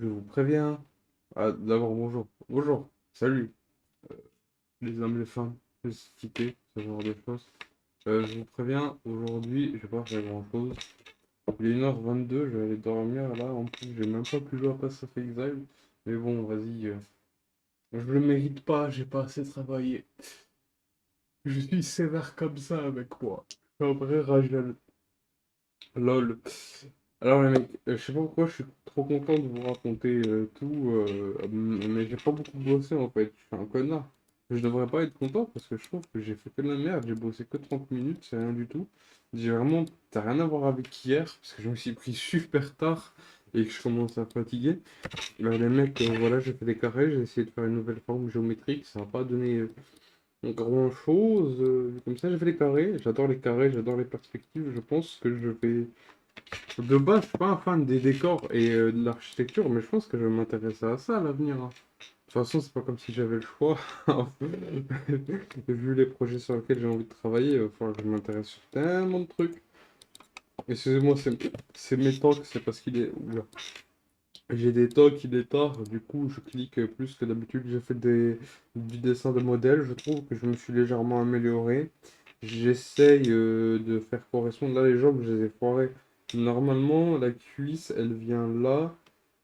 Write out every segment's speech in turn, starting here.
Je vous préviens. Ah, d'abord, bonjour. Bonjour. Salut. Euh, les hommes, les femmes, les cités, ce genre de choses. Je vous préviens, aujourd'hui, je vais pas faire grand-chose. Il est 1h22, je vais aller dormir là. En plus, j'ai même pas pu jouer à Pass of Exile. Mais bon, vas-y. Je le mérite pas, j'ai pas assez travaillé. Je suis sévère comme ça avec moi. Je suis un vrai rageux. Lol. Alors les mecs, je sais pas pourquoi je suis trop content de vous raconter tout, mais j'ai pas beaucoup bossé en fait, je suis un connard. Je devrais pas être content parce que je trouve que j'ai fait que de la merde, j'ai bossé que 30 minutes, c'est rien du tout. J'ai vraiment, t'as rien à voir avec hier, parce que je me suis pris super tard et que je commence à fatiguer. Les mecs, voilà, j'ai fait des carrés, j'ai essayé de faire une nouvelle forme géométrique, ça n'a pas donné grand chose. Comme ça, j'ai fait des carrés, j'adore les perspectives, je pense que je vais de base, je suis pas un fan des décors et de l'architecture, mais je pense que je vais m'intéresser à ça à l'avenir, hein. De toute façon, c'est pas comme si j'avais le choix. Vu les projets sur lesquels j'ai envie de travailler, il va falloir que je m'intéresse sur tellement de trucs. Excusez-moi, c'est mes tocs, c'est parce qu'il est. Oula. J'ai des tocs, il est tard, du coup je clique plus que d'habitude. J'ai fait du dessin de modèle, je trouve que je me suis légèrement amélioré. J'essaye de faire correspondre. Là, les jambes, je les ai foirées. Normalement, la cuisse, elle vient là,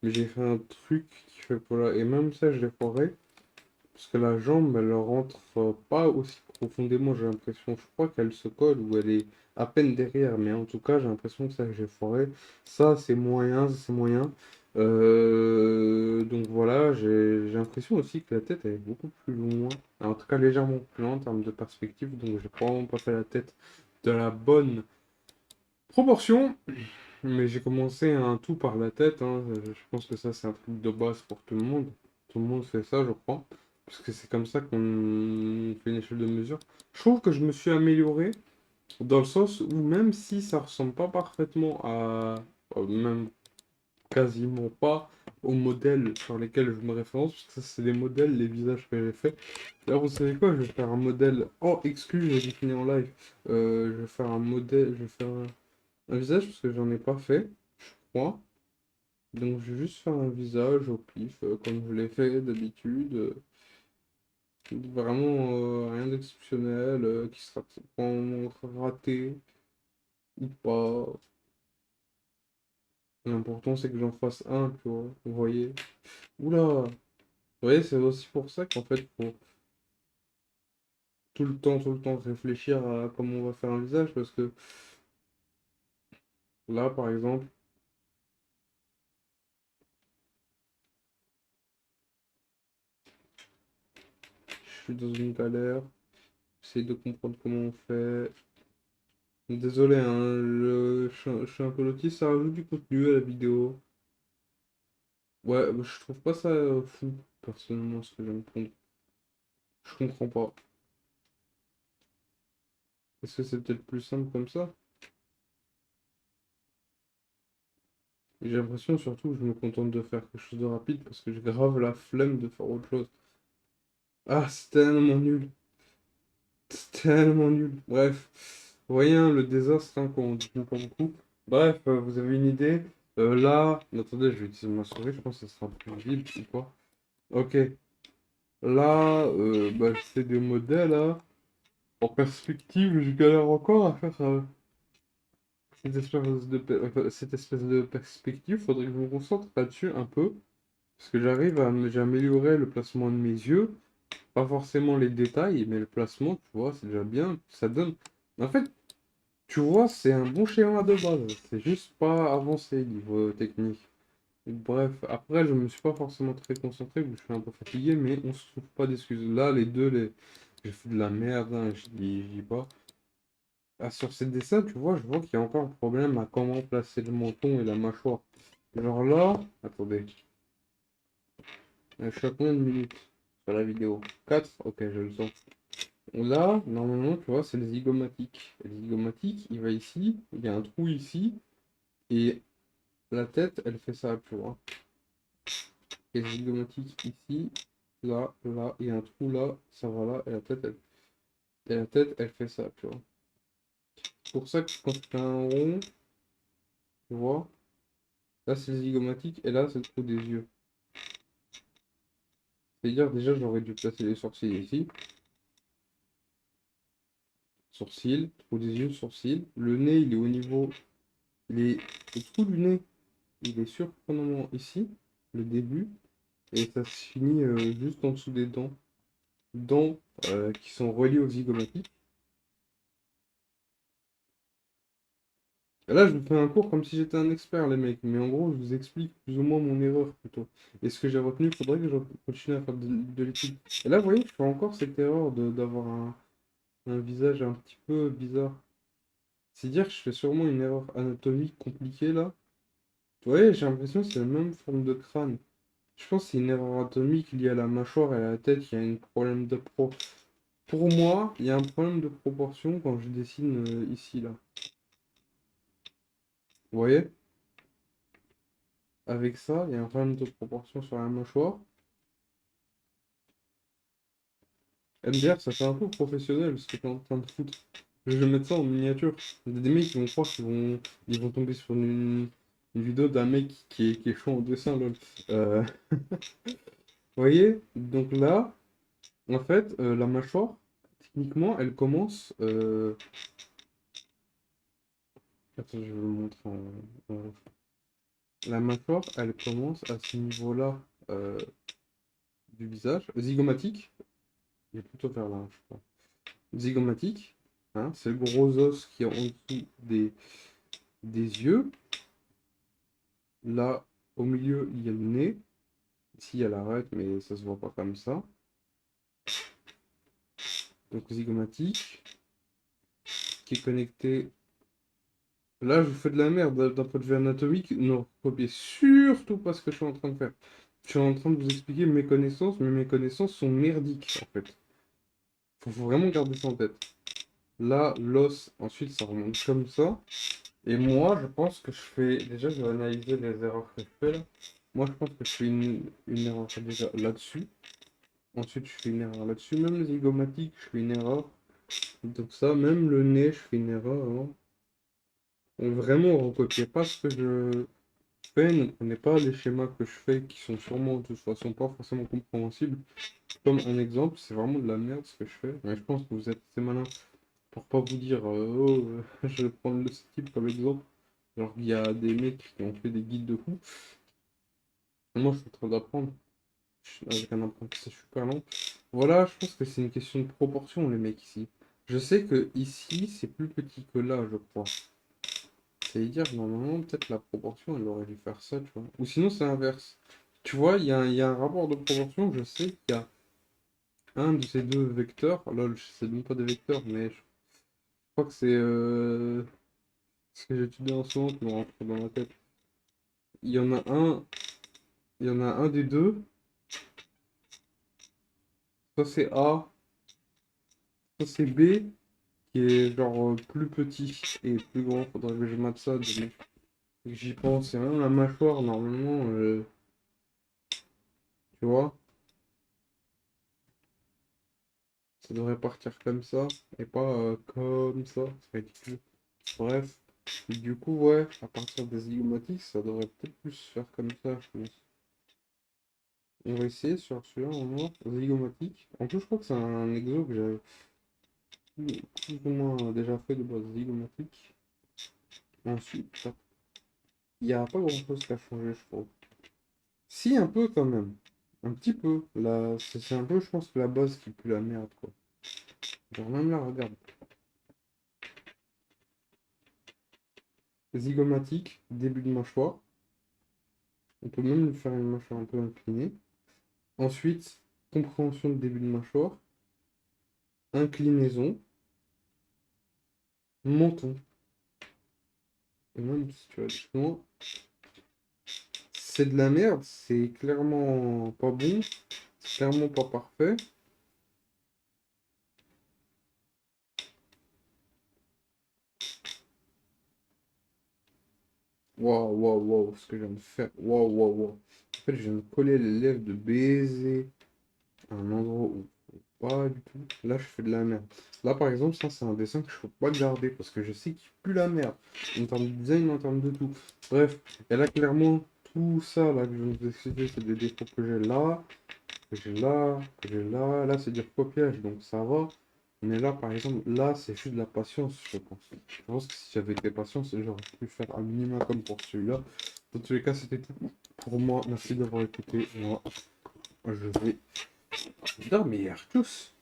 mais j'ai fait un truc qui fait pour là. Et même ça, je l'ai foiré. Parce que la jambe, elle rentre pas aussi profondément, j'ai l'impression. Je crois qu'elle se colle ou elle est à peine derrière. Mais en tout cas, j'ai l'impression que ça, que j'ai foiré. Ça, c'est moyen, ça, c'est moyen. Donc voilà, j'ai l'impression aussi que la tête, elle est beaucoup plus loin. En tout cas, légèrement plus loin en termes de perspective. Donc j'ai probablement pas fait la tête de la bonne proportion. Mais j'ai commencé un tout par la tête, hein. Je pense que ça, c'est un truc de base pour tout le monde. Tout le monde fait ça, je crois. Parce que c'est comme ça qu'on fait une échelle de mesure. Je trouve que je me suis amélioré dans le sens où même si ça ressemble pas parfaitement même quasiment pas aux modèles sur lesquels je me référence, parce que ça, c'est des modèles, les visages que j'ai fait. D'ailleurs, vous savez quoi? Je vais faire un modèle en exclu, j'ai défini en live. Je vais faire un modèle, je vais faire un visage parce que j'en ai pas fait, je crois. Donc je vais juste faire un visage au pif, comme je l'ai fait d'habitude. Vraiment rien d'exceptionnel, qui sera vraiment raté ou pas. L'important c'est que j'en fasse un, tu vois. Vous voyez? Oula! Vous voyez, c'est aussi pour ça qu'en fait, faut tout le temps réfléchir à comment on va faire un visage, parce que là, par exemple, je suis dans une galère, j'essaie de comprendre comment on fait. Désolé, hein, je suis un peu lotisse, ça rajoute du contenu à la vidéo. Ouais, bah, je trouve pas ça fou, personnellement, ce que je me trompe. Je comprends pas. Est-ce que c'est peut-être plus simple comme ça? Et j'ai l'impression surtout que je me contente de faire quelque chose de rapide parce que j'ai grave la flemme de faire autre chose. Ah, c'est tellement nul. C'est tellement nul. Bref, vous voyez, hein, le désastre, hein, quand on dit pas beaucoup. Bref, vous avez une idée? Là, attendez, je vais utiliser ma souris, je pense que ça sera plus visible, c'est quoi? Ok, là, bah, c'est des modèles, hein. En perspective, je galère encore à faire cette espèce de perspective. Faudrait que je me concentre là-dessus un peu. Parce que j'ai amélioré le placement de mes yeux. Pas forcément les détails, mais le placement, tu vois, c'est déjà bien. Ça donne. En fait, tu vois, c'est un bon schéma de base. C'est juste pas avancé niveau technique. Bref, après, je me suis pas forcément très concentré, vu que je suis un peu fatigué, mais on se trouve pas d'excuses. Là, j'ai fait de la merde, hein, je dis pas. Ah, sur ces dessins, tu vois, je vois qu'il y a encore un problème à comment placer le menton et la mâchoire. Genre là, attendez, je suis à combien de minutes sur la vidéo? 4. Ok, je le sens. Là, normalement, tu vois, c'est le zygomatique. Le zygomatique, il va ici, il y a un trou ici, et la tête, elle fait ça, tu vois. Et le zygomatique ici, là, là, il y a un trou là, ça va là, et la tête, elle fait ça, tu vois. C'est pour ça que quand tu fais un rond, tu vois, Là, c'est le zygomatique, et là, c'est le trou des yeux. C'est-à-dire, déjà, j'aurais dû placer les sourcils ici. Sourcils, trou des yeux, sourcils. Le nez, il est au niveau... Le trou du nez, il est surprenamment ici, le début. Et ça se finit juste en dessous des dents. Dents qui sont reliées au zygomatique. Et là, je vous fais un cours comme si j'étais un expert, les mecs. Mais en gros, je vous explique plus ou moins mon erreur, plutôt. Et ce que j'ai retenu, il faudrait que je continue à faire de l'étude. Et là, vous voyez, je fais encore cette erreur d'avoir un visage un petit peu bizarre. C'est-à-dire que je fais sûrement une erreur anatomique compliquée, là. Vous voyez, j'ai l'impression que c'est la même forme de crâne. Je pense que c'est une erreur anatomique liée à la mâchoire et à la tête. Il y a un problème de pro. Pour moi, il y a un problème de proportion quand je dessine ici, là. Vous voyez? Avec ça, il y a un problème de proportion sur la mâchoire. MDR, ça fait un peu professionnel ce que tu es en train de foutre. Je vais mettre ça en miniature. Il y a des mecs qui vont croire qu'ils vont tomber sur une vidéo d'un mec qui est chaud en dessin, lol. Vous voyez? Donc là, en fait, la mâchoire, techniquement, elle commence. Attends, je vais vous montrer la mâchoire, elle commence à ce niveau-là euh, du visage. Zygomatique. Il est plutôt vers là, je crois. Zygomatique. Hein, c'est le gros os qui est en dessous des yeux. Là, au milieu, il y a le nez. Ici, il y a l'arête, mais ça se voit pas comme ça. Donc, zygomatique, qui est connecté. Là, je vous fais de la merde d'un point de vue anatomique. Ne copiez surtout pas ce que je suis en train de faire. Je suis en train de vous expliquer mes connaissances, mais mes connaissances sont merdiques, en fait. Faut vraiment garder ça en tête. Là, l'os, ensuite, ça remonte comme ça. Et moi, je pense que je fais... Déjà, je vais analyser les erreurs que je fais, là. Moi, je pense que je fais une erreur déjà là-dessus. Ensuite, je fais une erreur là-dessus. Même le zygomatique, je fais une erreur. Donc ça, même le nez, je fais une erreur, hein. Donc vraiment, recopiez pas ce que je fais. Ne prenez pas les schémas que je fais qui sont sûrement de toute façon pas forcément compréhensibles. Comme un exemple, c'est vraiment de la merde ce que je fais. Mais je pense que vous êtes assez malin pour pas vous dire oh, je vais prendre le type comme exemple. Alors qu'il y a des mecs qui ont fait des guides de fou. Moi, je suis en train d'apprendre. Avec un apprentissage super long. Voilà, je pense que c'est une question de proportion, les mecs, ici. Je sais que ici, c'est plus petit que là, je crois. C'est-à-dire, normalement, peut-être la proportion, elle aurait dû faire ça, tu vois. Ou sinon, c'est l'inverse. Tu vois, il y a un rapport de proportion. Je sais qu'il y a un de ces deux vecteurs. Lol, je sais même pas des vecteurs, mais je crois que c'est ce que j'étudie en ce moment qui me rentre dans la tête. Il y en a un, il y en a un des deux. Soit c'est A, soit c'est B, qui est genre plus petit et plus grand. Faudrait que je mate ça. J'y pense. Et même la mâchoire, normalement, tu vois, ça devrait partir comme ça et pas comme ça. C'est ridicule. Bref. Et du coup, ouais, à partir des zygomatiques, ça devrait peut-être plus se faire comme ça, je pense. On va essayer sur celui-là, on va voir. Zygomatique. En plus, je crois que c'est un exo que j'avais plus ou moins déjà fait de base zygomatique. Ensuite, il n'y a pas grand-chose qui a changé, je trouve. Si, un peu quand même. Un petit peu. Là, c'est un peu, je pense, la base qui pue la merde, quoi. Genre, même là, regarde. Zygomatique, début de mâchoire. On peut même lui faire une mâchoire un peu inclinée. Ensuite, compréhension de début de mâchoire. Inclinaison. Menton. Et même si tu vas justement, c'est de la merde. C'est clairement pas bon. C'est clairement pas parfait. Waouh, waouh, waouh, ce que je viens de faire. Waouh, waouh, waouh. En fait, je viens de coller les lèvres de baiser à un endroit où pas du tout. Là, je fais de la merde. Là, par exemple, ça, c'est un dessin que je peux pas garder parce que je sais qu'il pue la merde. En termes de design, en termes de tout. Bref, et là, clairement, tout ça là que je vous ai cité, c'est des défauts que j'ai là, que j'ai là, que j'ai là. Là, c'est du recopiage, donc ça va. Mais là, par exemple, là, c'est juste de la patience, je pense. Je pense que si j'avais été patient, j'aurais pu faire un minimum comme pour celui-là. Dans tous les cas, c'était tout pour moi. Merci d'avoir écouté. Moi, je vais dormir. Tchuss!